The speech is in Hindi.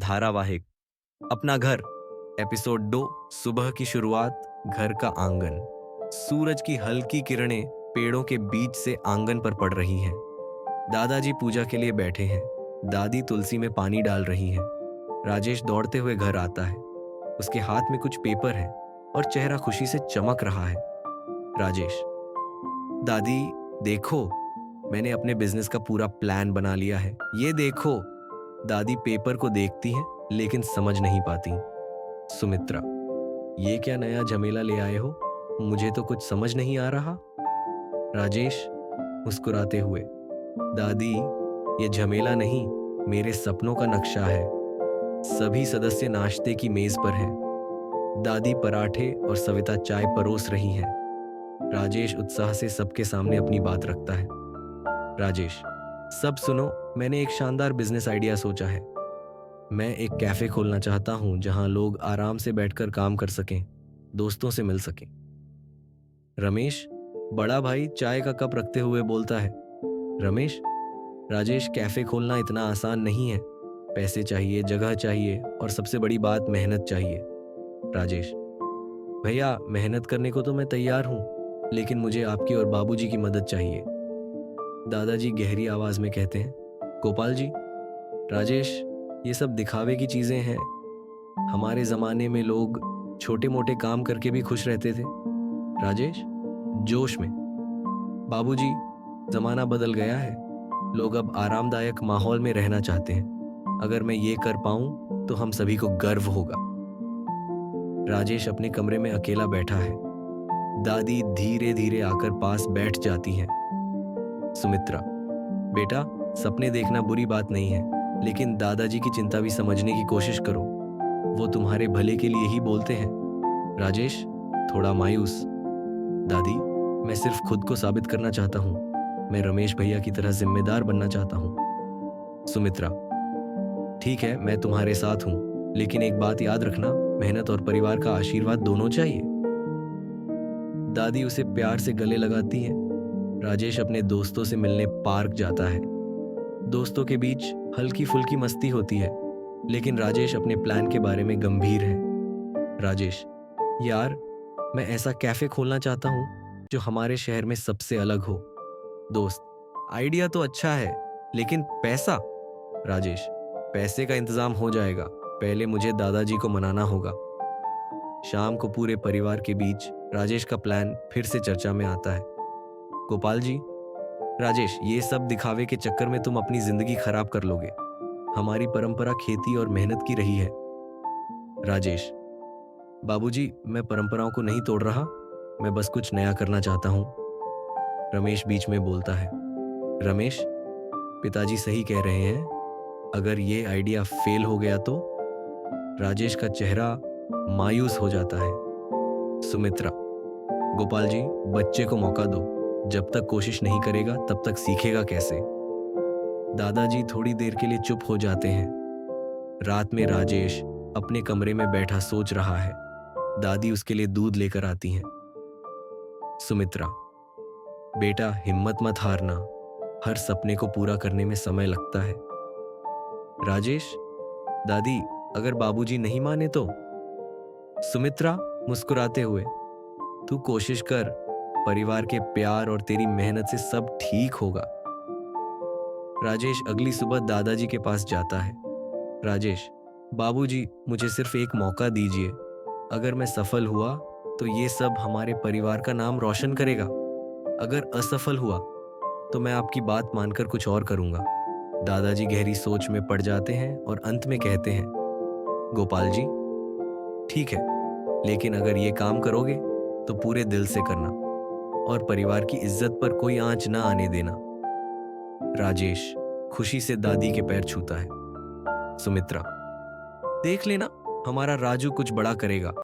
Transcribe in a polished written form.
धारावाहिक अपना घर एपिसोड 2 सुबह की शुरुआत घर का आंगन। सूरज की हल्की किरणें पेड़ों के बीच से आंगन पर पड़ रही हैं। दादाजी पूजा के लिए बैठे हैं। दादी तुलसी में पानी डाल रही हैं। राजेश दौड़ते हुए घर आता है। उसके हाथ में कुछ पेपर है और चेहरा खुशी से चमक रहा है। राजेश, दादी देखो, मैंने अपने बिजनेस का पूरा प्लान बना लिया है, ये देखो। दादी पेपर को देखती है लेकिन समझ नहीं पाती। सुमित्रा, ये क्या नया झमेला ले आए हो? मुझे तो कुछ समझ नहीं आ रहा। राजेश मुस्कुराते हुए, दादी ये झमेला नहीं, मेरे सपनों का नक्शा है। सभी सदस्य नाश्ते की मेज पर हैं। दादी पराठे और सविता चाय परोस रही हैं। राजेश उत्साह से सबके सामने अपनी बात रखता है। राजेश, सब सुनो, मैंने एक शानदार बिजनेस आइडिया सोचा है। मैं एक कैफे खोलना चाहता हूं जहां लोग आराम से बैठकर काम कर सकें, दोस्तों से मिल सकें। रमेश, बड़ा भाई चाय का कप रखते हुए बोलता है। रमेश, राजेश, कैफे खोलना इतना आसान नहीं है। पैसे चाहिए, जगह चाहिए और सबसे बड़ी बात मेहनत चाहिए। राजेश, भैया मेहनत करने को तो मैं तैयार हूं, लेकिन मुझे आपकी और बाबूजी की मदद चाहिए। दादाजी गहरी आवाज में कहते हैं, गोपाल जी, राजेश, ये सब दिखावे की चीजें हैं। हमारे जमाने में लोग छोटे मोटे काम करके भी खुश रहते थे। राजेश जोश में, बाबूजी, जमाना बदल गया है। लोग अब आरामदायक माहौल में रहना चाहते हैं। अगर मैं ये कर पाऊं तो हम सभी को गर्व होगा। राजेश अपने कमरे में अकेला बैठा है। दादी धीरे धीरे आकर पास बैठ जाती हैं। सुमित्रा, बेटा, सपने देखना बुरी बात नहीं है, लेकिन दादाजी की चिंता भी समझने की कोशिश करो। वो तुम्हारे भले के लिए ही बोलते हैं। राजेश थोड़ा मायूस, दादी, मैं सिर्फ खुद को साबित करना चाहता हूँ। मैं रमेश भैया की तरह जिम्मेदार बनना चाहता हूँ। सुमित्रा, ठीक है, मैं तुम्हारे साथ हूँ, लेकिन एक बात याद रखना, मेहनत और परिवार का आशीर्वाद दोनों चाहिए। दादी उसे प्यार से गले लगाती है। राजेश अपने दोस्तों से मिलने पार्क जाता है। दोस्तों के बीच हल्की फुल्की मस्ती होती है, लेकिन राजेश अपने प्लान के बारे में गंभीर है। राजेश, यार, मैं ऐसा कैफे खोलना चाहता हूं जो हमारे शहर में सबसे अलग हो। दोस्त, आइडिया तो अच्छा है, लेकिन पैसा? राजेश, पैसे का इंतजाम हो जाएगा, पहले मुझे दादाजी को मनाना होगा। शाम को पूरे परिवार के बीच राजेश का प्लान फिर से चर्चा में आता है। गोपाल जी, राजेश, ये सब दिखावे के चक्कर में तुम अपनी जिंदगी खराब कर लोगे। हमारी परंपरा खेती और मेहनत की रही है। राजेश, बाबूजी, मैं परंपराओं को नहीं तोड़ रहा, मैं बस कुछ नया करना चाहता हूं। रमेश बीच में बोलता है। रमेश, पिताजी सही कह रहे हैं, अगर ये आइडिया फेल हो गया तो? राजेश का चेहरा मायूस हो जाता है। सुमित्रा, गोपाल जी, बच्चे को मौका दो, जब तक कोशिश नहीं करेगा तब तक सीखेगा कैसे? दादाजी थोड़ी देर के लिए चुप हो जाते हैं। रात में राजेश अपने कमरे में बैठा सोच रहा है। दादी उसके लिए दूध लेकर आती हैं। सुमित्रा, बेटा, हिम्मत मत हारना, हर सपने को पूरा करने में समय लगता है। राजेश, दादी, अगर बाबूजी नहीं माने तो? सुमित्रा मुस्कुराते हुए, तू कोशिश कर, परिवार के प्यार और तेरी मेहनत से सब ठीक होगा। राजेश अगली सुबह दादाजी के पास जाता है। राजेश, बाबूजी, मुझे सिर्फ एक मौका दीजिए। अगर मैं सफल हुआ तो ये सब हमारे परिवार का नाम रोशन करेगा। अगर असफल हुआ तो मैं आपकी बात मानकर कुछ और करूंगा। दादाजी गहरी सोच में पड़ जाते हैं और अंत में कहते हैं, गोपाल जी, ठीक है, लेकिन अगर ये काम करोगे तो पूरे दिल से करना और परिवार की इज्जत पर कोई आंच ना आने देना। राजेश खुशी से दादी के पैर छूता है। सुमित्रा, देख लेना, हमारा राजू कुछ बड़ा करेगा।